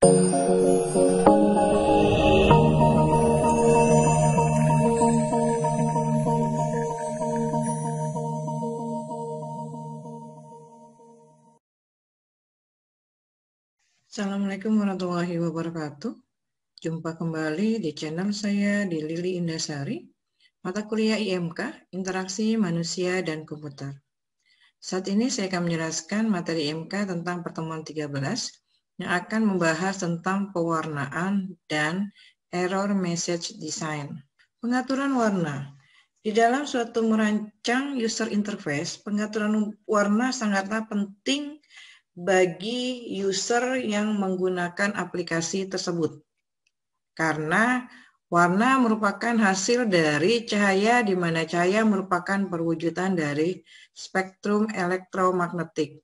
Assalamualaikum warahmatullahi wabarakatuh. Jumpa kembali di channel saya di Lili Indasari, mata kuliah IMK, Interaksi Manusia dan Komputer. Saat ini saya akan menjelaskan materi IMK tentang pertemuan 13 yang akan membahas tentang pewarnaan dan error message design. Pengaturan warna. Di dalam suatu merancang user interface, pengaturan warna sangatlah penting bagi user yang menggunakan aplikasi tersebut. Karena warna merupakan hasil dari cahaya, di mana cahaya merupakan perwujudan dari spektrum elektromagnetik.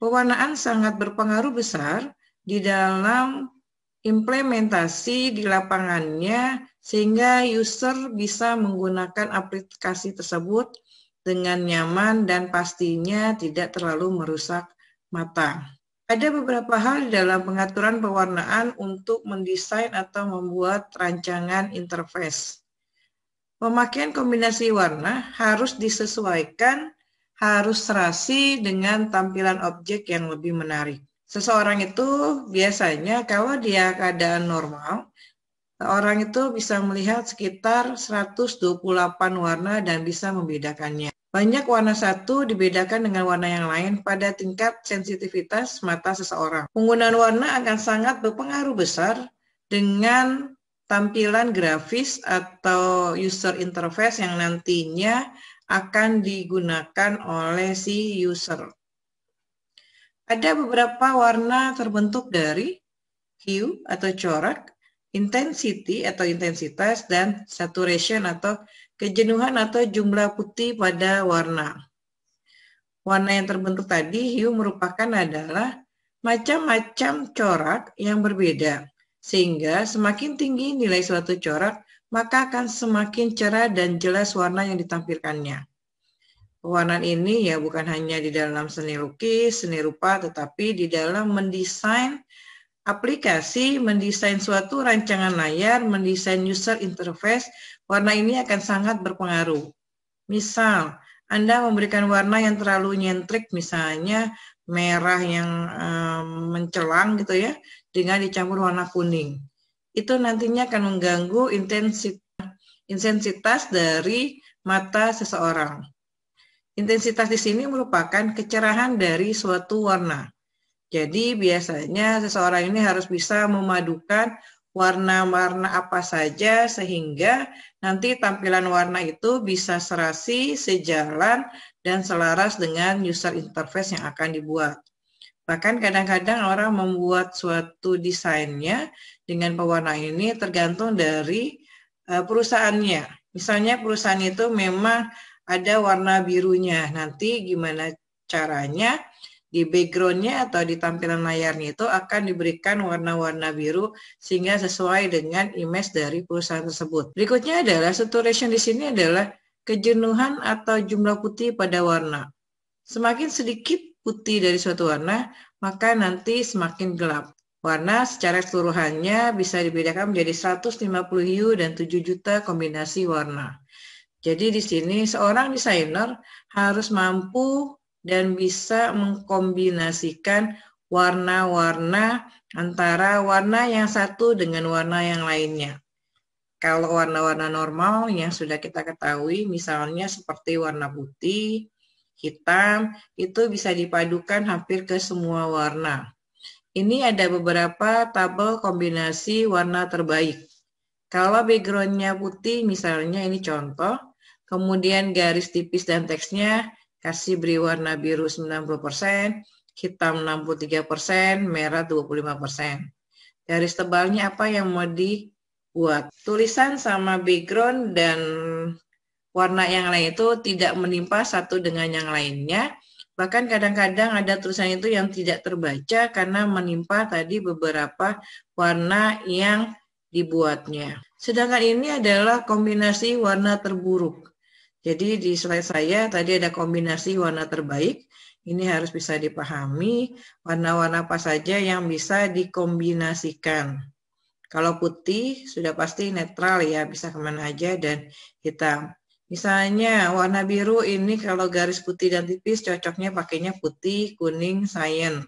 Pewarnaan sangat berpengaruh besar di dalam implementasi di lapangannya, sehingga user bisa menggunakan aplikasi tersebut dengan nyaman dan pastinya tidak terlalu merusak mata. Ada beberapa hal di dalam pengaturan pewarnaan untuk mendesain atau membuat rancangan interface. Pemakaian kombinasi warna harus disesuaikan, harus serasi dengan tampilan objek yang lebih menarik. Seseorang itu biasanya kalau dia keadaan normal, orang itu bisa melihat sekitar 128 warna dan bisa membedakannya. Banyak warna satu dibedakan dengan warna yang lain pada tingkat sensitivitas mata seseorang. Penggunaan warna akan sangat berpengaruh besar dengan tampilan grafis atau user interface yang nantinya akan digunakan oleh si user. Ada beberapa warna terbentuk dari hue atau corak, intensity atau intensitas, dan saturation atau kejenuhan atau jumlah putih pada warna. Warna yang terbentuk tadi, hue, merupakan adalah macam-macam corak yang berbeda. Sehingga semakin tinggi nilai suatu corak, maka akan semakin cerah dan jelas warna yang ditampilkannya. Pewarnaan ini ya bukan hanya di dalam seni lukis, seni rupa, tetapi di dalam mendesain aplikasi, mendesain suatu rancangan layar, mendesain user interface, warna ini akan sangat berpengaruh. Misal, Anda memberikan warna yang terlalu nyentrik, misalnya merah yang mencelang gitu ya, dengan dicampur warna kuning. Itu nantinya akan mengganggu intensitas dari mata seseorang. Intensitas di sini merupakan kecerahan dari suatu warna. Jadi biasanya seseorang ini harus bisa memadukan warna-warna apa saja sehingga nanti tampilan warna itu bisa serasi, sejalan, dan selaras dengan user interface yang akan dibuat. Bahkan kadang-kadang orang membuat suatu desainnya dengan pewarna ini tergantung dari perusahaannya. Misalnya perusahaan itu memang ada warna birunya, nanti gimana caranya di background-nya atau di tampilan layarnya itu akan diberikan warna-warna biru sehingga sesuai dengan image dari perusahaan tersebut. Berikutnya adalah saturation di sini adalah kejenuhan atau jumlah putih pada warna. Semakin sedikit putih dari suatu warna, maka nanti semakin gelap. Warna secara keseluruhannya bisa dibedakan menjadi 150 hue dan 7 juta kombinasi warna. Jadi di sini seorang desainer harus mampu dan bisa mengkombinasikan warna-warna antara warna yang satu dengan warna yang lainnya. Kalau warna-warna normal yang sudah kita ketahui, misalnya seperti warna putih, hitam, itu bisa dipadukan hampir ke semua warna. Ini ada beberapa tabel kombinasi warna terbaik. Kalau background-nya putih, misalnya ini contoh, kemudian garis tipis dan teksnya, kasih beri warna biru 90%, hitam 63%, merah 25%. Garis tebalnya apa yang mau dibuat? Tulisan sama background dan warna yang lain itu tidak menimpa satu dengan yang lainnya. Bahkan kadang-kadang ada tulisan itu yang tidak terbaca karena menimpa tadi beberapa warna yang dibuatnya. Sedangkan ini adalah kombinasi warna terburuk. Jadi di slide saya tadi ada kombinasi warna terbaik. Ini harus bisa dipahami warna-warna apa saja yang bisa dikombinasikan. Kalau putih sudah pasti netral ya, bisa kemana aja, dan hitam. Misalnya warna biru ini kalau garis putih dan tipis cocoknya pakainya putih, kuning, cyan.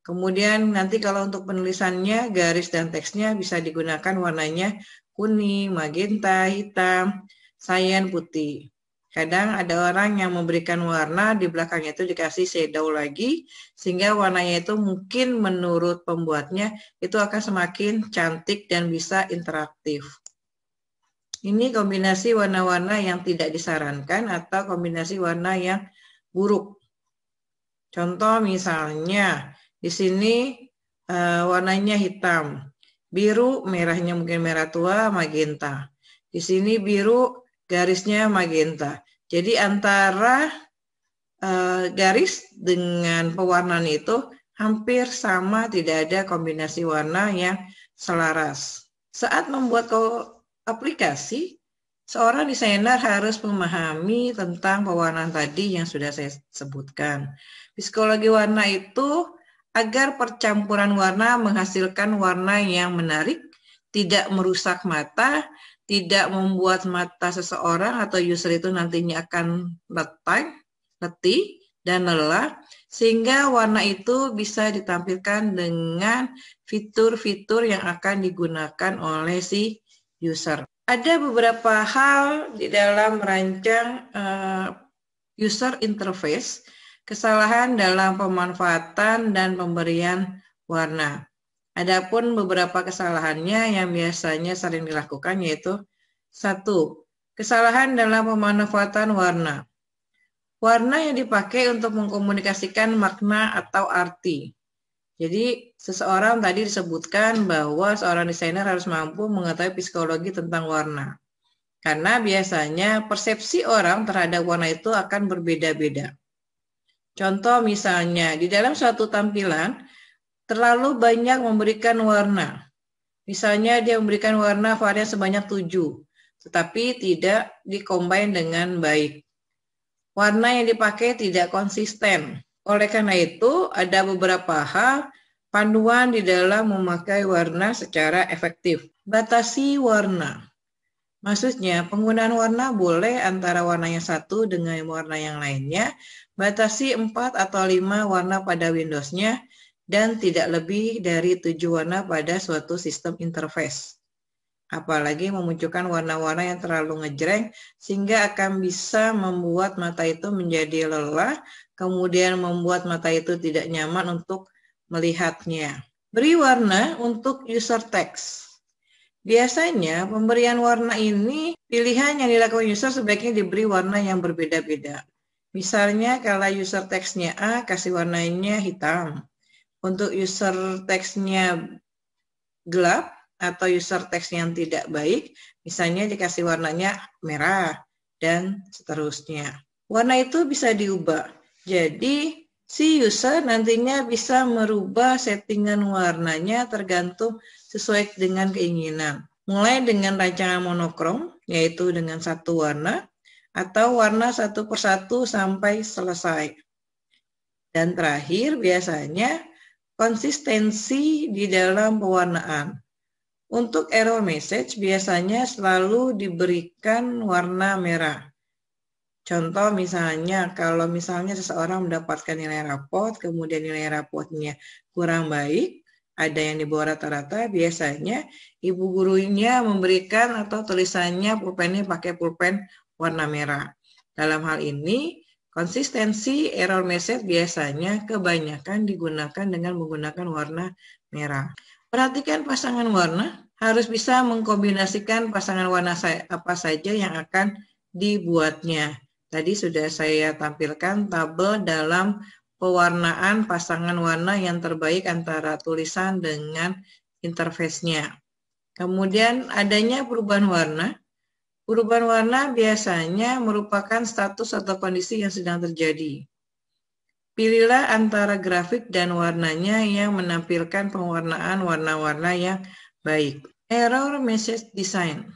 Kemudian nanti kalau untuk penulisannya garis dan teksnya bisa digunakan warnanya kuning, magenta, hitam, cyan, putih. Kadang ada orang yang memberikan warna di belakangnya itu dikasih shadow lagi, sehingga warnanya itu mungkin menurut pembuatnya itu akan semakin cantik dan bisa interaktif. Ini kombinasi warna-warna yang tidak disarankan atau kombinasi warna yang buruk. Contoh misalnya di sini warnanya hitam, biru, merahnya mungkin merah tua, magenta. Di sini biru, garisnya magenta. Jadi antara garis dengan pewarnaan itu hampir sama, tidak ada kombinasi warna yang selaras. Saat membuat aplikasi, seorang desainer harus memahami tentang pewarnaan tadi yang sudah saya sebutkan. Psikologi warna itu agar percampuran warna menghasilkan warna yang menarik, tidak merusak mata, tidak membuat mata seseorang atau user itu nantinya akan letih, dan lelah, sehingga warna itu bisa ditampilkan dengan fitur-fitur yang akan digunakan oleh si user. Ada beberapa hal di dalam merancang user interface, kesalahan dalam pemanfaatan dan pemberian warna. Adapun beberapa kesalahannya yang biasanya sering dilakukan yaitu 1. Kesalahan dalam pemanfaatan warna. Warna yang dipakai untuk mengkomunikasikan makna atau arti. Jadi seseorang tadi disebutkan bahwa seorang desainer harus mampu mengetahui psikologi tentang warna. Karena biasanya persepsi orang terhadap warna itu akan berbeda-beda. Contoh misalnya, di dalam suatu tampilan, terlalu banyak memberikan warna. Misalnya dia memberikan warna varian sebanyak 7, tetapi tidak dikombin dengan baik. Warna yang dipakai tidak konsisten. Oleh karena itu, ada beberapa hal panduan di dalam memakai warna secara efektif. Batasi warna. Maksudnya, penggunaan warna boleh antara warna yang satu dengan warna yang lainnya, batasi 4 atau 5 warna pada Windows-nya, dan tidak lebih dari 7 warna pada suatu sistem interface. Apalagi memunculkan warna-warna yang terlalu ngejreng, sehingga akan bisa membuat mata itu menjadi lelah, kemudian membuat mata itu tidak nyaman untuk melihatnya. Beri warna untuk user text. Biasanya pemberian warna ini pilihan yang dilakukan user sebaiknya diberi warna yang berbeda-beda. Misalnya kalau user text-nya A, kasih warnanya hitam. Untuk user text-nya gelap atau user text yang tidak baik, misalnya dikasih warnanya merah, dan seterusnya. Warna itu bisa diubah. Jadi si user nantinya bisa merubah settingan warnanya tergantung sesuai dengan keinginan. Mulai dengan rancangan monokrom, yaitu dengan satu warna, atau warna satu persatu sampai selesai. Dan terakhir biasanya konsistensi di dalam pewarnaan. Untuk error message biasanya selalu diberikan warna merah. Contoh misalnya, kalau misalnya seseorang mendapatkan nilai rapot, kemudian nilai rapotnya kurang baik, ada yang di bawah rata-rata, biasanya ibu gurunya memberikan atau tulisannya pulpennya pakai pulpen warna merah. Dalam hal ini, konsistensi error message biasanya kebanyakan digunakan dengan menggunakan warna merah. Perhatikan pasangan warna, harus bisa mengkombinasikan pasangan warna apa saja yang akan dibuatnya. Tadi sudah saya tampilkan tabel dalam pewarnaan pasangan warna yang terbaik antara tulisan dengan interface-nya. Kemudian adanya perubahan warna. Perubahan warna biasanya merupakan status atau kondisi yang sedang terjadi. Pilihlah antara grafik dan warnanya yang menampilkan pewarnaan warna-warna yang baik. Error message design.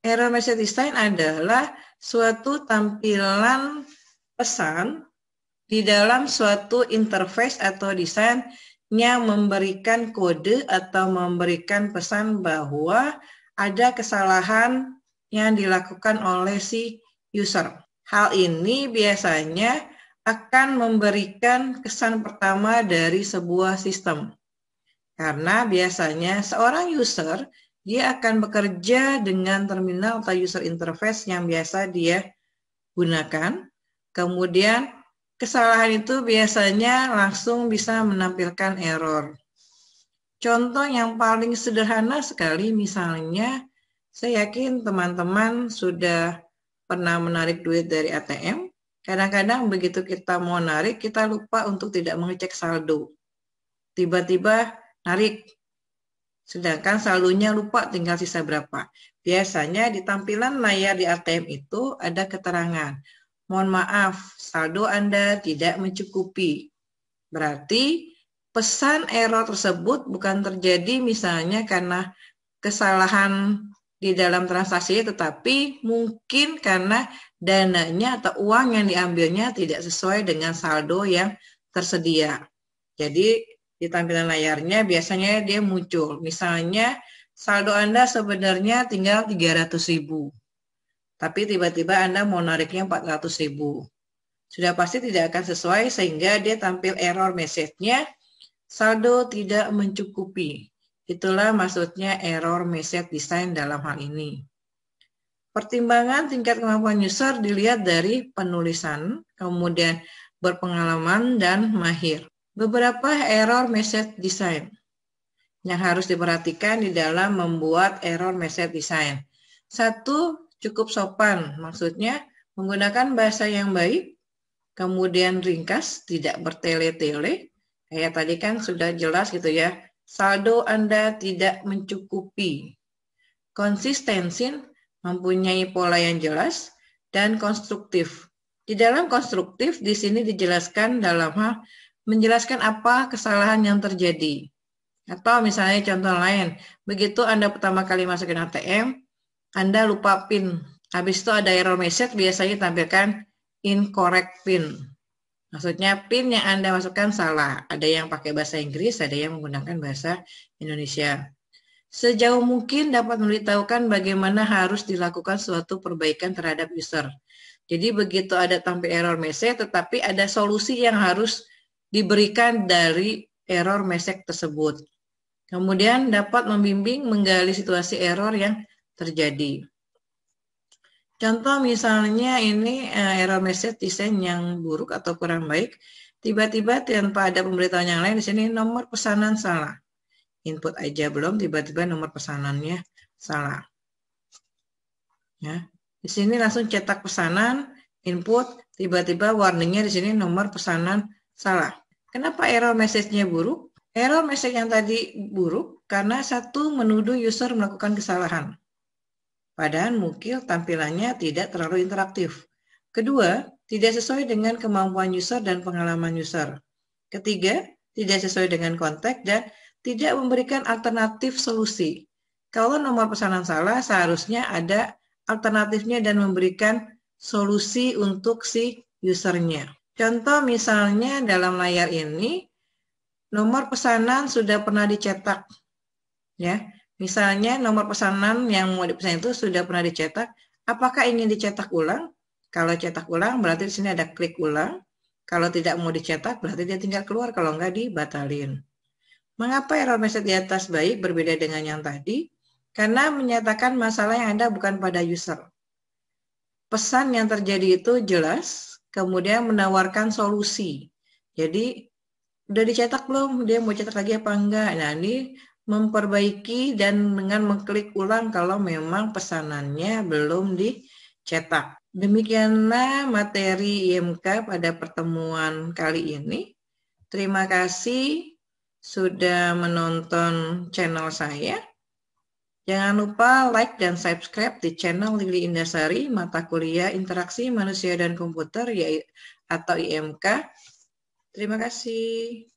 Error message design adalah suatu tampilan pesan di dalam suatu interface atau desain yang memberikan kode atau memberikan pesan bahwa ada kesalahan yang dilakukan oleh si user. Hal ini biasanya akan memberikan kesan pertama dari sebuah sistem. Karena biasanya seorang user, dia akan bekerja dengan terminal atau user interface yang biasa dia gunakan. Kemudian kesalahan itu biasanya langsung bisa menampilkan error. Contoh yang paling sederhana sekali, misalnya saya yakin teman-teman sudah pernah menarik duit dari ATM. Kadang-kadang begitu kita mau narik, kita lupa untuk tidak mengecek saldo. Tiba-tiba narik, sedangkan saldonya lupa tinggal sisa berapa. Biasanya di tampilan layar di ATM itu ada keterangan, mohon maaf, saldo Anda tidak mencukupi. Berarti pesan error tersebut bukan terjadi misalnya karena kesalahan di dalam transaksi, tetapi mungkin karena dananya atau uang yang diambilnya tidak sesuai dengan saldo yang tersedia. Jadi di tampilan layarnya biasanya dia muncul, misalnya saldo Anda sebenarnya tinggal 300.000, tapi tiba-tiba Anda mau nariknya 400.000. Sudah pasti tidak akan sesuai sehingga dia tampil error message-nya, saldo tidak mencukupi. Itulah maksudnya error message design dalam hal ini. Pertimbangan tingkat kemampuan user dilihat dari penulisan, kemudian berpengalaman, dan mahir. Beberapa error message design yang harus diperhatikan di dalam membuat error message design. 1, cukup sopan, maksudnya menggunakan bahasa yang baik, kemudian ringkas, tidak bertele-tele. Kayak tadi kan sudah jelas gitu ya, saldo Anda tidak mencukupi. Konsistensi, mempunyai pola yang jelas, dan konstruktif. Di dalam konstruktif, di sini dijelaskan dalam hal menjelaskan apa kesalahan yang terjadi. Atau misalnya contoh lain, begitu Anda pertama kali masukin ATM, Anda lupa PIN. Habis itu ada error message, biasanya tampilkan incorrect PIN. Maksudnya PIN yang Anda masukkan salah. Ada yang pakai bahasa Inggris, ada yang menggunakan bahasa Indonesia. Sejauh mungkin dapat memberitahukan bagaimana harus dilakukan suatu perbaikan terhadap user. Jadi begitu ada tampil error message, tetapi ada solusi yang harus diberikan dari error message tersebut. Kemudian dapat membimbing menggali situasi error yang terjadi. Contoh misalnya ini error message desain yang buruk atau kurang baik, tiba-tiba tanpa ada pemberitahuan yang lain, di sini nomor pesanan salah. Input aja belum, tiba-tiba nomor pesanannya salah. Ya, di sini langsung cetak pesanan, input, tiba-tiba warningnya di sini nomor pesanan salah. Kenapa error message-nya buruk? Error message yang tadi buruk karena 1, menuduh user melakukan kesalahan. Padahal mungkin tampilannya tidak terlalu interaktif. Kedua, tidak sesuai dengan kemampuan user dan pengalaman user. Ketiga, tidak sesuai dengan konteks dan tidak memberikan alternatif solusi. Kalau nomor pesanan salah, seharusnya ada alternatifnya dan memberikan solusi untuk si usernya. Contoh misalnya dalam layar ini, nomor pesanan sudah pernah dicetak. Ya, misalnya nomor pesanan yang mau dipesan itu sudah pernah dicetak. Apakah ingin dicetak ulang? Kalau cetak ulang, berarti di sini ada klik ulang. Kalau tidak mau dicetak, berarti dia tinggal keluar. Kalau enggak, dibatalin. Mengapa error message di atas baik berbeda dengan yang tadi? Karena menyatakan masalah yang ada bukan pada user. Pesan yang terjadi itu jelas, kemudian menawarkan solusi. Jadi, udah dicetak belum? Dia mau cetak lagi apa enggak? Nah, ini memperbaiki dan dengan mengklik ulang kalau memang pesanannya belum dicetak. Demikianlah materi IMK pada pertemuan kali ini. Terima kasih sudah menonton channel saya. Jangan lupa like dan subscribe di channel Lili Indasari, mata kuliah Interaksi Manusia dan Komputer atau IMK. Terima kasih.